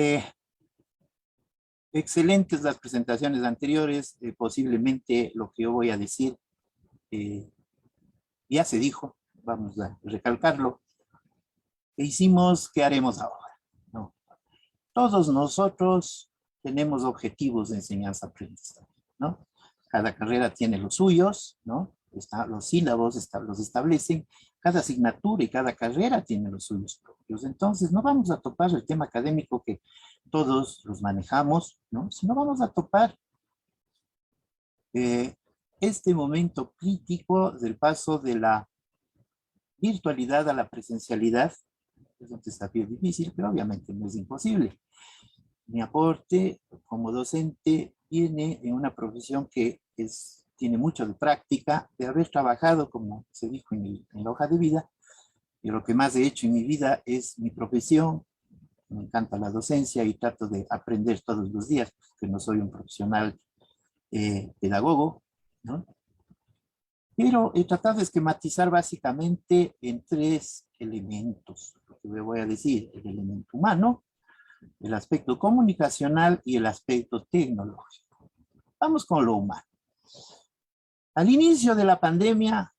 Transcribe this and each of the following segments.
Eh, Excelentes las presentaciones anteriores. Posiblemente lo que yo voy a decir ya se dijo, vamos a recalcarlo. ¿Qué hicimos? ¿Qué haremos ahora? ¿No? Todos nosotros tenemos objetivos de enseñanza-aprendizaje, ¿no? Cada carrera tiene los suyos, ¿no? Los sílabos los establecen, cada asignatura y cada carrera tiene los suyos propios. Entonces, no vamos a topar el tema académico que todos los manejamos, ¿no? Sino vamos a topar este momento crítico del paso de la virtualidad a la presencialidad. Es un desafío difícil, pero obviamente no es imposible. Mi aporte como docente viene en una profesión que tiene mucho de práctica, de haber trabajado, como se dijo en la hoja de vida, y lo que más he hecho en mi vida es mi profesión. Me encanta la docencia y trato de aprender todos los días, porque no soy un profesional pedagogo, ¿no? Pero he tratado de esquematizar básicamente en 3 elementos. Lo que me voy a decir: el elemento humano, el aspecto comunicacional y el aspecto tecnológico. Vamos con lo humano. Al inicio de la pandemia,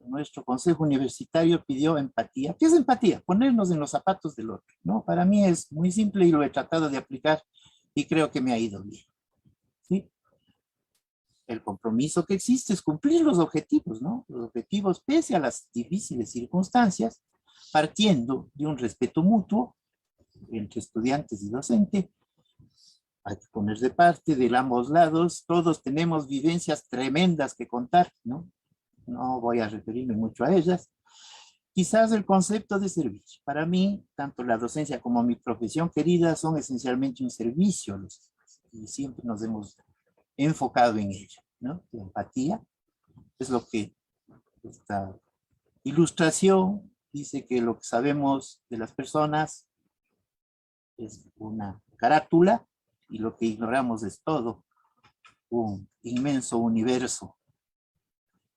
nuestro consejo universitario pidió empatía. ¿Qué es empatía? Ponernos en los zapatos del otro, ¿no? Para mí es muy simple y lo he tratado de aplicar y creo que me ha ido bien, ¿sí? El compromiso que existe es cumplir los objetivos, ¿no? Los objetivos pese a las difíciles circunstancias, partiendo de un respeto mutuo entre estudiantes y docente. Hay que poner de parte de ambos lados. Todos tenemos vivencias tremendas que contar, ¿no? No voy a referirme mucho a ellas. Quizás el concepto de servicio. Para mí, tanto la docencia como mi profesión querida son esencialmente un servicio a los demás, y siempre nos hemos enfocado en ello, ¿no? La empatía es lo que esta ilustración dice, que lo que sabemos de las personas es una carátula y lo que ignoramos es todo un inmenso universo.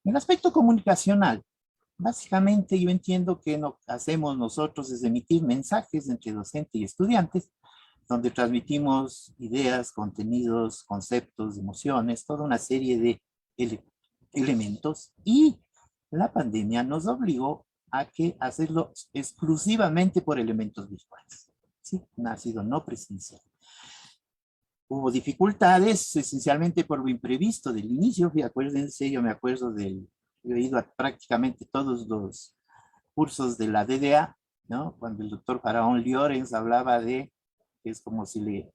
En el aspecto comunicacional, básicamente yo entiendo que lo que hacemos nosotros es emitir mensajes entre docente y estudiantes, donde transmitimos ideas, contenidos, conceptos, emociones, toda una serie de elementos, y la pandemia nos obligó a hacerlo exclusivamente por elementos virtuales, ¿sí? Ha sido no presencial. Hubo dificultades esencialmente por lo imprevisto del inicio. Acuérdense, yo me acuerdo yo he ido a prácticamente todos los cursos de la DDA, ¿no? Cuando el doctor Faraón Llorens hablaba de que es como si le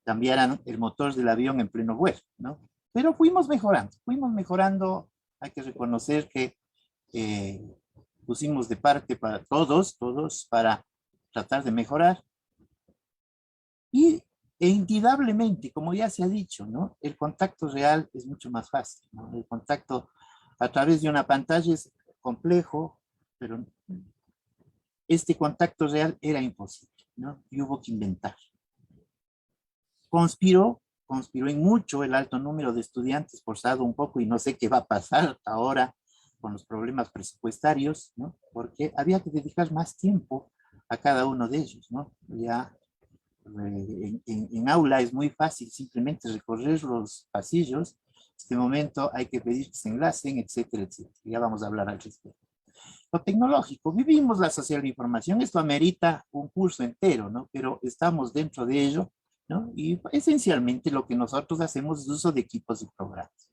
cambiaran el motor del avión en pleno vuelo, ¿no? Pero fuimos mejorando. Hay que reconocer que pusimos de parte para todos, para tratar de mejorar. E indudablemente, como ya se ha dicho, ¿no? El contacto real es mucho más fácil, ¿no? El contacto a través de una pantalla es complejo, pero este contacto real era imposible, ¿no? Y hubo que inventar. Conspiró en mucho el alto número de estudiantes, forzado un poco, y no sé qué va a pasar ahora con los problemas presupuestarios, ¿no? Porque había que dedicar más tiempo a cada uno de ellos, ¿no? Ya en aula es muy fácil simplemente recorrer los pasillos. En este momento hay que pedir que se enlacen, etcétera, etcétera. Ya vamos a hablar al respecto. Lo tecnológico, vivimos la social de información, esto amerita un curso entero, ¿no? Pero estamos dentro de ello, ¿no? Y esencialmente lo que nosotros hacemos es uso de equipos y programas.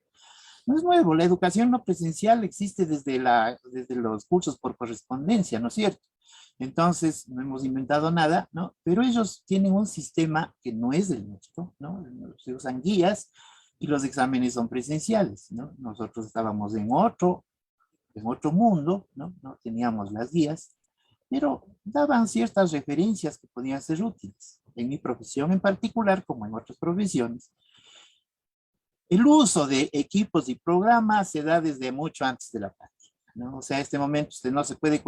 No es nuevo, la educación no presencial existe desde los cursos por correspondencia, ¿no es cierto? Entonces, no hemos inventado nada, ¿no? Pero ellos tienen un sistema que no es el nuestro, ¿no? Se usan guías y los exámenes son presenciales, ¿no? Nosotros estábamos en otro mundo, ¿no? No teníamos las guías, pero daban ciertas referencias que podían ser útiles. En mi profesión en particular, como en otras profesiones, el uso de equipos y programas se da desde mucho antes de la práctica, ¿no? O sea, en este momento usted no se puede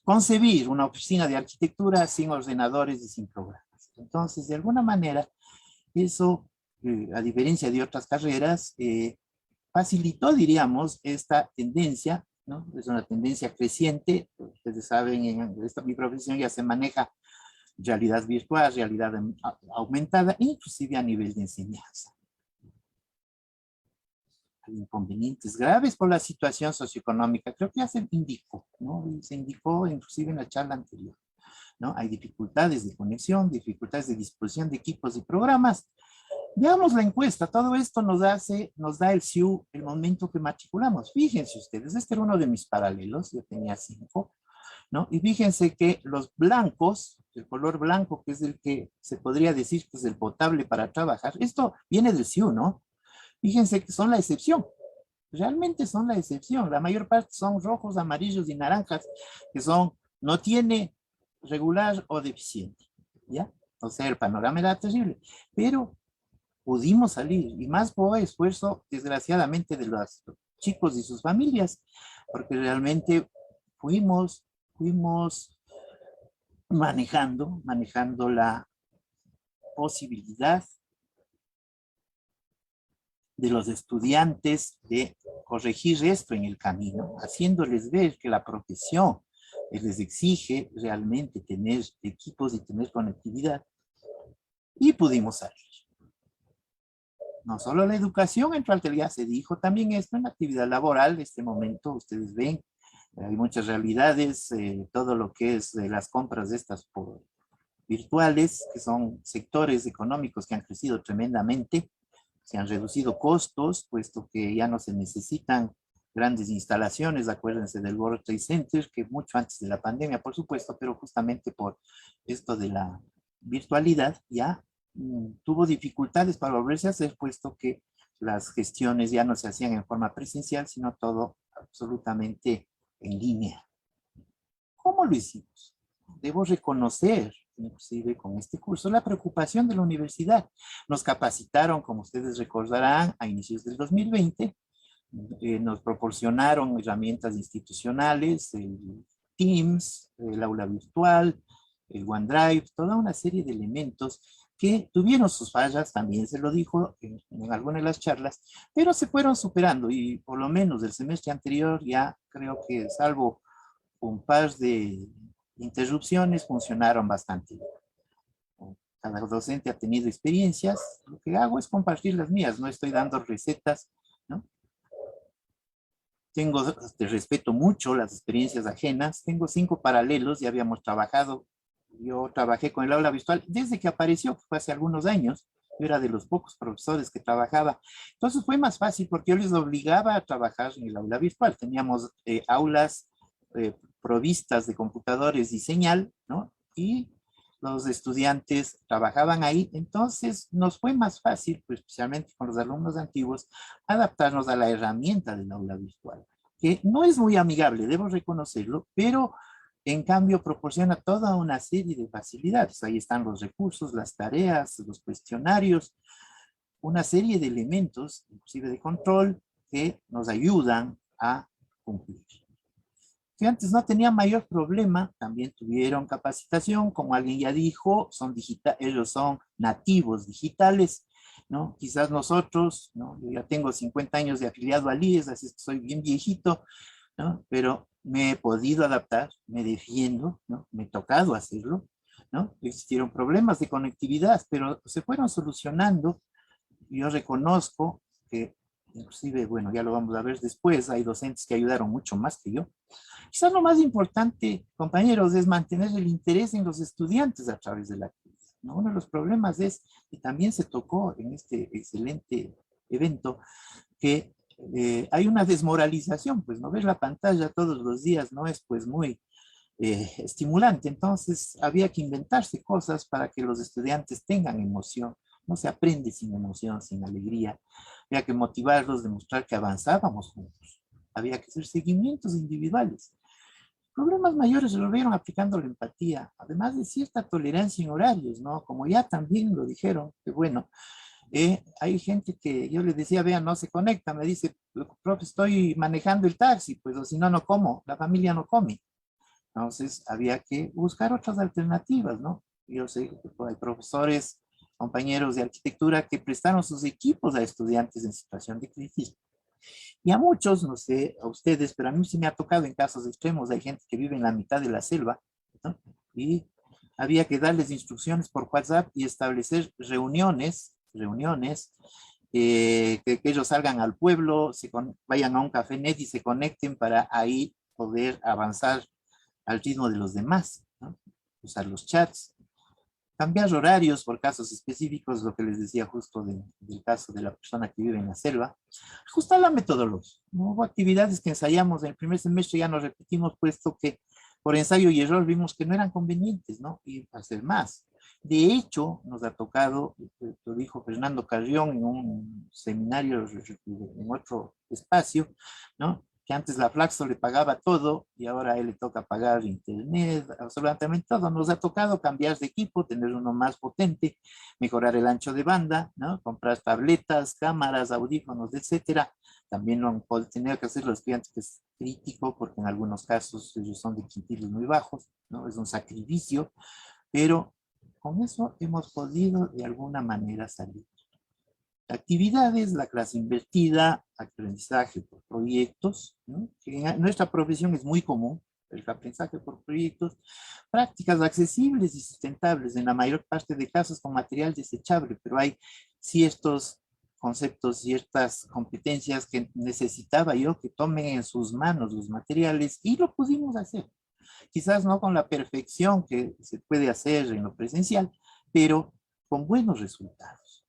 concebir una oficina de arquitectura sin ordenadores y sin programas. Entonces, de alguna manera, eso, a diferencia de otras carreras, facilitó, diríamos, esta tendencia, ¿no? Es una tendencia creciente. Ustedes saben, en mi profesión ya se maneja realidad virtual, realidad aumentada, inclusive a nivel de enseñanza. Hay inconvenientes graves por la situación socioeconómica, creo que ya se indicó, ¿no? Se indicó inclusive en la charla anterior, ¿no? Hay dificultades de conexión, dificultades de disposición de equipos y programas. Veamos la encuesta, todo esto nos da el SIU el momento que matriculamos. Fíjense ustedes, este era uno de mis paralelos, yo tenía 5, ¿no? Y fíjense que los blancos, el color blanco, que es el que se podría decir que es el potable para trabajar, esto viene del SIU, ¿no? Fíjense que son la excepción, realmente son la excepción. La mayor parte son rojos, amarillos y naranjas, que son, no tiene regular o deficiente, ¿ya? O sea, el panorama era terrible, pero pudimos salir, y más por esfuerzo, desgraciadamente, de los chicos y sus familias, porque realmente fuimos manejando la posibilidad de los estudiantes de corregir esto en el camino, haciéndoles ver que la profesión les exige realmente tener equipos y tener conectividad, y pudimos salir. No solo la educación, en realidad ya se dijo también esto en la actividad laboral. En este momento ustedes ven, hay muchas realidades, todo lo que es las compras de estas virtuales, que son sectores económicos que han crecido tremendamente, se han reducido costos, puesto que ya no se necesitan grandes instalaciones. Acuérdense del World Trade Center, que mucho antes de la pandemia, por supuesto, pero justamente por esto de la virtualidad ya tuvo dificultades para volverse a hacer, puesto que las gestiones ya no se hacían en forma presencial, sino todo absolutamente en línea. ¿Cómo lo hicimos? Debo reconocer, inclusive con este curso, la preocupación de la universidad. Nos capacitaron, como ustedes recordarán, a inicios del 2020, nos proporcionaron herramientas institucionales, el Teams, el aula virtual, el OneDrive, toda una serie de elementos que tuvieron sus fallas, también se lo dijo en algunas de las charlas, pero se fueron superando, y por lo menos del semestre anterior ya creo que, salvo un par de interrupciones, funcionaron bastante bien. Cada docente ha tenido experiencias, lo que hago es compartir las mías, no estoy dando recetas, ¿no? Respeto mucho las experiencias ajenas, tengo 5 paralelos, ya habíamos trabajado, yo trabajé con el aula virtual desde que apareció, que fue hace algunos años. Yo era de los pocos profesores que trabajaba, entonces fue más fácil porque yo les obligaba a trabajar en el aula virtual. Teníamos aulas provistas de computadores y señal, ¿no? Y los estudiantes trabajaban ahí, entonces nos fue más fácil, pues, especialmente con los alumnos antiguos, adaptarnos a la herramienta del aula virtual, que no es muy amigable, debo reconocerlo, pero en cambio proporciona toda una serie de facilidades. Ahí están los recursos, las tareas, los cuestionarios, una serie de elementos, inclusive de control, que nos ayudan a cumplir. Que antes no tenían mayor problema, también tuvieron capacitación, como alguien ya dijo, ellos son nativos digitales, ¿no? Quizás nosotros, ¿no? Yo ya tengo 50 años de afiliado al IES, así es que soy bien viejito, ¿no? Pero me he podido adaptar, me defiendo, ¿no? Me he tocado hacerlo, ¿no? Existieron problemas de conectividad, pero se fueron solucionando. Yo reconozco que, inclusive, bueno, ya lo vamos a ver después, hay docentes que ayudaron mucho más que yo. Quizás lo más importante, compañeros, es mantener el interés en los estudiantes a través de la crisis, ¿no? Uno de los problemas es, y también se tocó en este excelente evento, que hay una desmoralización, pues no ver la pantalla todos los días no es pues muy estimulante. Entonces había que inventarse cosas para que los estudiantes tengan emoción. No se aprende sin emoción, sin alegría. Había que motivarlos, demostrar que avanzábamos juntos. Había que hacer seguimientos individuales. Problemas mayores se lo vieron aplicando la empatía, además de cierta tolerancia en horarios, ¿no? Como ya también lo dijeron, que bueno, hay gente que yo les decía, vean, no se conecta, me dice, profe, estoy manejando el taxi, pues o si no, no como, la familia no come. Entonces había que buscar otras alternativas, ¿no? Yo sé que hay profesores, compañeros de arquitectura que prestaron sus equipos a estudiantes en situación de crisis. Y a muchos, no sé, a ustedes, pero a mí sí me ha tocado en casos extremos, hay gente que vive en la mitad de la selva, ¿no? Y había que darles instrucciones por WhatsApp y establecer reuniones, que ellos salgan al pueblo, vayan a un café net y se conecten para ahí poder avanzar al ritmo de los demás, ¿no? Usar los chats, cambiar horarios por casos específicos, lo que les decía justo del caso de la persona que vive en la selva, ajustar la metodología. ¿No? Hubo actividades que ensayamos en el primer semestre, ya nos repetimos, puesto que por ensayo y error vimos que no eran convenientes, ¿no? Y hacer más. De hecho, nos ha tocado, lo dijo Fernando Carrión en un seminario en otro espacio, ¿no? Que antes la Flaxo le pagaba todo y ahora a él le toca pagar internet, absolutamente todo. Nos ha tocado cambiar de equipo, tener uno más potente, mejorar el ancho de banda, ¿no? Comprar tabletas, cámaras, audífonos, etcétera. También lo han tenido que hacer los estudiantes, que es crítico, porque en algunos casos ellos son de quintiles muy bajos, ¿no? Es un sacrificio, pero con eso hemos podido de alguna manera salir. Actividades, la clase invertida, aprendizaje por proyectos, ¿no? Que en nuestra profesión es muy común, el aprendizaje por proyectos, prácticas accesibles y sustentables, en la mayor parte de casos con material desechable, pero hay ciertos conceptos, ciertas competencias que necesitaba yo que tomen en sus manos los materiales y lo pudimos hacer. Quizás no con la perfección que se puede hacer en lo presencial, pero con buenos resultados.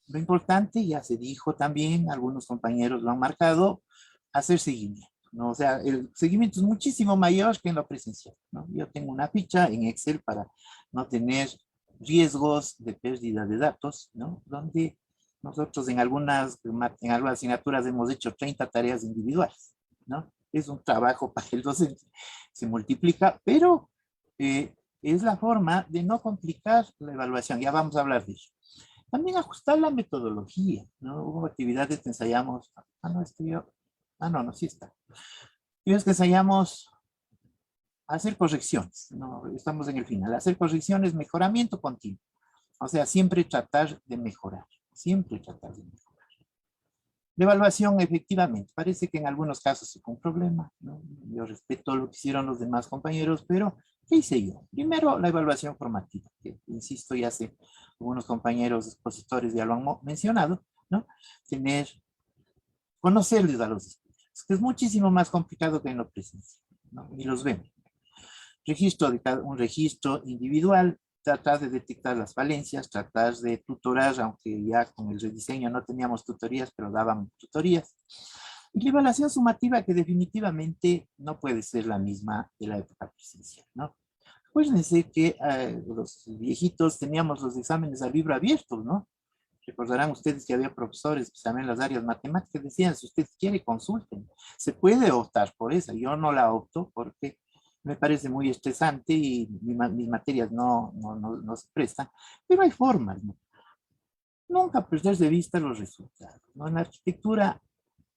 Lo importante, ya se dijo también, algunos compañeros lo han marcado, hacer seguimiento, ¿no? O sea, el seguimiento es muchísimo mayor que en lo presencial, ¿no? Yo tengo una ficha en Excel para no tener riesgos de pérdida de datos, ¿no? Donde nosotros en algunas asignaturas hemos hecho 30 tareas individuales, ¿no? Es un trabajo para el docente, se multiplica, pero es la forma de no complicar la evaluación, ya vamos a hablar de eso. También ajustar la metodología, ¿no? Hubo actividades que ensayamos, no, sí está. Actividades que ensayamos hacer correcciones, no, estamos en el final, hacer correcciones, mejoramiento continuo. O sea, siempre tratar de mejorar, siempre tratar de mejorar. La evaluación, efectivamente, parece que en algunos casos fue un problema, ¿no? Yo respeto lo que hicieron los demás compañeros, pero ¿qué hice yo? Primero, la evaluación formativa, que insisto, ya sé, algunos compañeros expositores ya lo han mencionado, ¿no? Conocerles a los estudiantes, que es muchísimo más complicado que en lo presencial, ¿no? Y los vemos. Un registro individual, tratar de detectar las falencias, tratar de tutorar, aunque ya con el rediseño no teníamos tutorías, pero daban tutorías. Y la evaluación sumativa, que definitivamente no puede ser la misma de la época presencial, ¿no? Acuérdense que los viejitos teníamos los exámenes a libro abierto, ¿no? Recordarán ustedes que había profesores, también en las áreas matemáticas, decían, si usted quiere, consulten. Se puede optar por esa. Yo no la opto porque me parece muy estresante y mis materias no se prestan, pero hay formas, ¿no? Nunca perder de vista los resultados, ¿no? En la arquitectura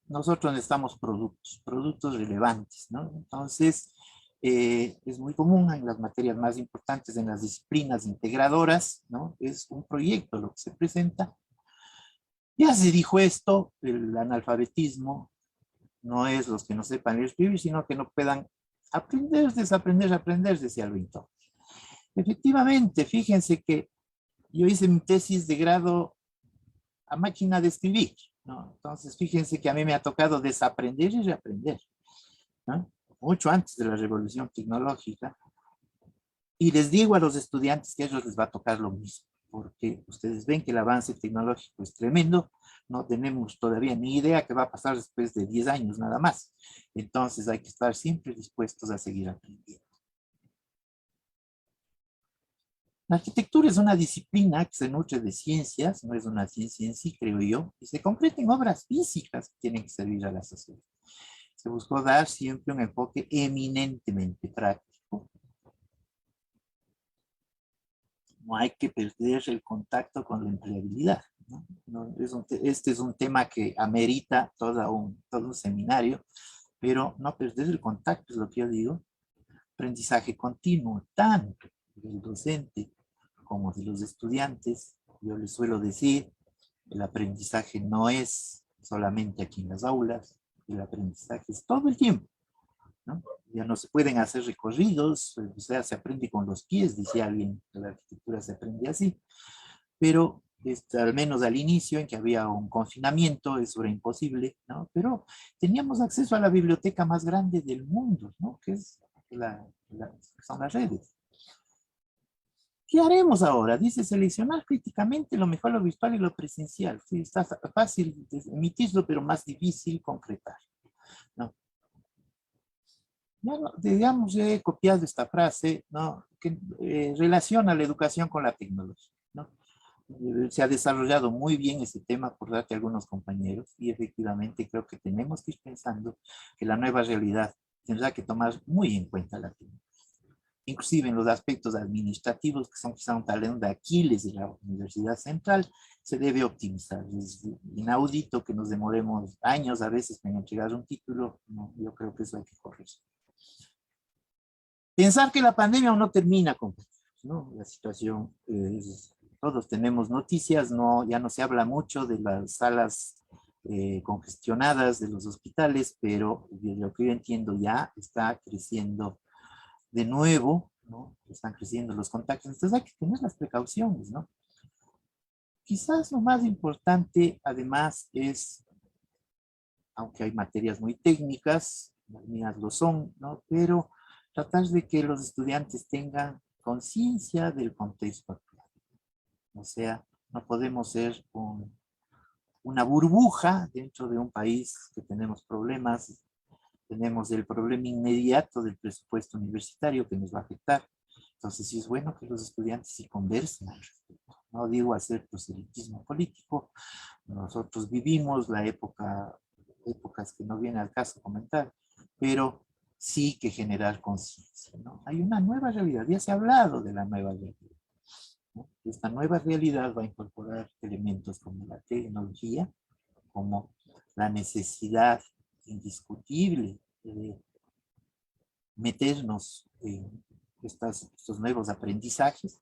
nosotros necesitamos productos relevantes, ¿no? Entonces, es muy común en las materias más importantes, en las disciplinas integradoras, ¿no? Es un proyecto lo que se presenta. Ya se dijo esto, el analfabetismo no es los que no sepan leer y escribir, sino que no puedan aprender, desaprender, aprender, decía el Vinton. Efectivamente, fíjense que yo hice mi tesis de grado a máquina de escribir, ¿no? Entonces, fíjense que a mí me ha tocado desaprender y reaprender, ¿no? Mucho antes de la revolución tecnológica. Y les digo a los estudiantes que a ellos les va a tocar lo mismo, porque ustedes ven que el avance tecnológico es tremendo, no tenemos todavía ni idea qué va a pasar después de 10 años nada más. Entonces hay que estar siempre dispuestos a seguir aprendiendo. La arquitectura es una disciplina que se nutre de ciencias, no es una ciencia en sí, creo yo, y se concreta en obras físicas que tienen que servir a la sociedad. Se buscó dar siempre un enfoque eminentemente práctico. No hay que perder el contacto con la empleabilidad, ¿no? Este es un tema que amerita todo un seminario, pero no perder el contacto es lo que yo digo. Aprendizaje continuo, tanto del docente como de los estudiantes. Yo les suelo decir, el aprendizaje no es solamente aquí en las aulas, el aprendizaje es todo el tiempo, ¿no? Ya no se pueden hacer recorridos, o sea, se aprende con los pies, dice alguien, que la arquitectura se aprende así, pero al menos al inicio, en que había un confinamiento, eso era imposible, ¿no? Pero teníamos acceso a la biblioteca más grande del mundo, ¿no? Que es son las redes. ¿Qué haremos ahora? Dice seleccionar críticamente lo mejor, lo virtual y lo presencial. Sí, está fácil emitirlo, pero más difícil concretar, ¿no? Ya digamos, he copiado esta frase, ¿no? Que relaciona la educación con la tecnología, ¿no? Se ha desarrollado muy bien ese tema por darte a algunos compañeros y efectivamente creo que tenemos que ir pensando que la nueva realidad tendrá que tomar muy en cuenta la tecnología. Inclusive en los aspectos administrativos, que son quizá un talón de Aquiles de la Universidad Central, se debe optimizar. Es inaudito que nos demoremos años a veces en entregar un título, no, yo creo que eso hay que corregir. Pensar que la pandemia aún no termina, compañeros, ¿no? La situación todos tenemos noticias, no, ya no se habla mucho de las salas congestionadas de los hospitales, pero de lo que yo entiendo ya está creciendo de nuevo, ¿no? Están creciendo los contagios, entonces hay que tener las precauciones, ¿no? Quizás lo más importante, además, es, aunque hay materias muy técnicas, las mías lo son, ¿no? Pero tratar de que los estudiantes tengan conciencia del contexto actual. O sea, no podemos ser una burbuja dentro de un país que tenemos problemas. Tenemos el problema inmediato del presupuesto universitario que nos va a afectar. Entonces, sí es bueno que los estudiantes sí conversen al respecto. No digo hacer proselitismo político. Nosotros vivimos épocas que no viene al caso comentar, pero sí que generar conciencia, ¿no? Hay una nueva realidad, ya se ha hablado de la nueva realidad, ¿no? Esta nueva realidad va a incorporar elementos como la tecnología, como la necesidad indiscutible de meternos en estos nuevos aprendizajes.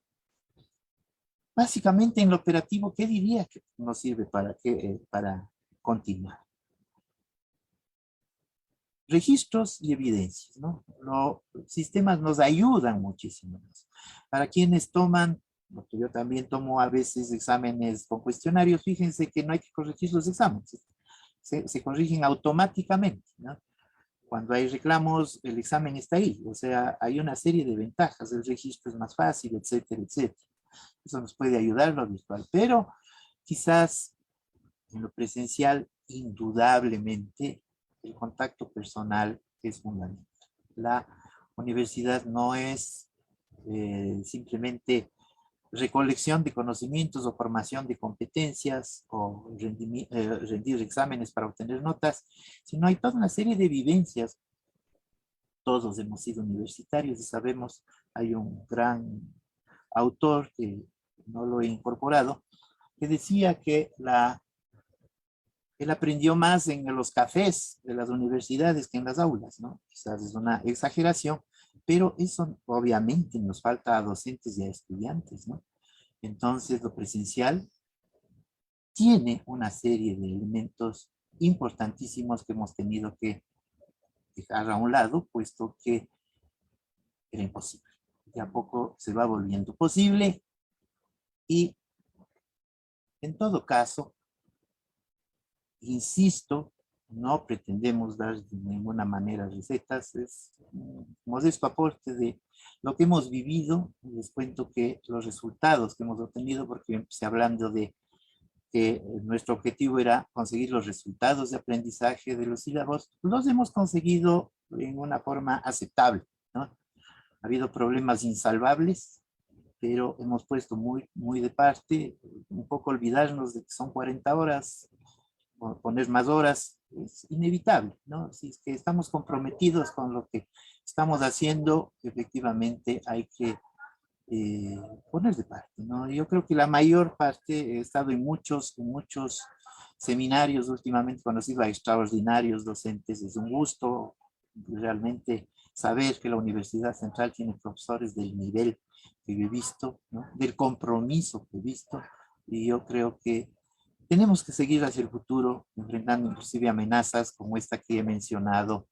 Básicamente en lo operativo, ¿qué diría que nos sirve para continuar? Registros y evidencias, ¿no? Los sistemas nos ayudan muchísimo. Para quienes toman, porque yo también tomo a veces exámenes con cuestionarios, fíjense que no hay que corregir los exámenes, se corrigen automáticamente, ¿no? Cuando hay reclamos, el examen está ahí, o sea, hay una serie de ventajas, el registro es más fácil, etcétera, etcétera. Eso nos puede ayudar lo virtual, pero quizás en lo presencial, indudablemente, el contacto personal es fundamental. La universidad no es simplemente recolección de conocimientos o formación de competencias o rendir exámenes para obtener notas, sino hay toda una serie de vivencias. Todos hemos sido universitarios y sabemos, hay un gran autor que no lo he incorporado, que decía que él aprendió más en los cafés de las universidades que en las aulas, ¿no? Quizás es una exageración, pero eso obviamente nos falta a docentes y a estudiantes, ¿no? Entonces, lo presencial tiene una serie de elementos importantísimos que hemos tenido que dejar a un lado, puesto que era imposible. De a poco se va volviendo posible y, en todo caso, insisto, no pretendemos dar de ninguna manera recetas, es un modesto aporte de lo que hemos vivido. Les cuento que los resultados que hemos obtenido, porque empecé hablando de que nuestro objetivo era conseguir los resultados de aprendizaje de los sílabos, los hemos conseguido en una forma aceptable, ¿no? Ha habido problemas insalvables, pero hemos puesto muy de parte, un poco olvidarnos de que son 40 horas, poner más horas, es inevitable, ¿no? Si es que estamos comprometidos con lo que estamos haciendo, efectivamente hay que poner de parte, ¿no? Yo creo que la mayor parte, he estado en muchos seminarios últimamente, conocidos a extraordinarios docentes, es un gusto realmente saber que la Universidad Central tiene profesores del nivel que yo he visto, ¿no? Del compromiso que he visto, y yo creo que tenemos que seguir hacia el futuro, enfrentando inclusive amenazas como esta que he mencionado.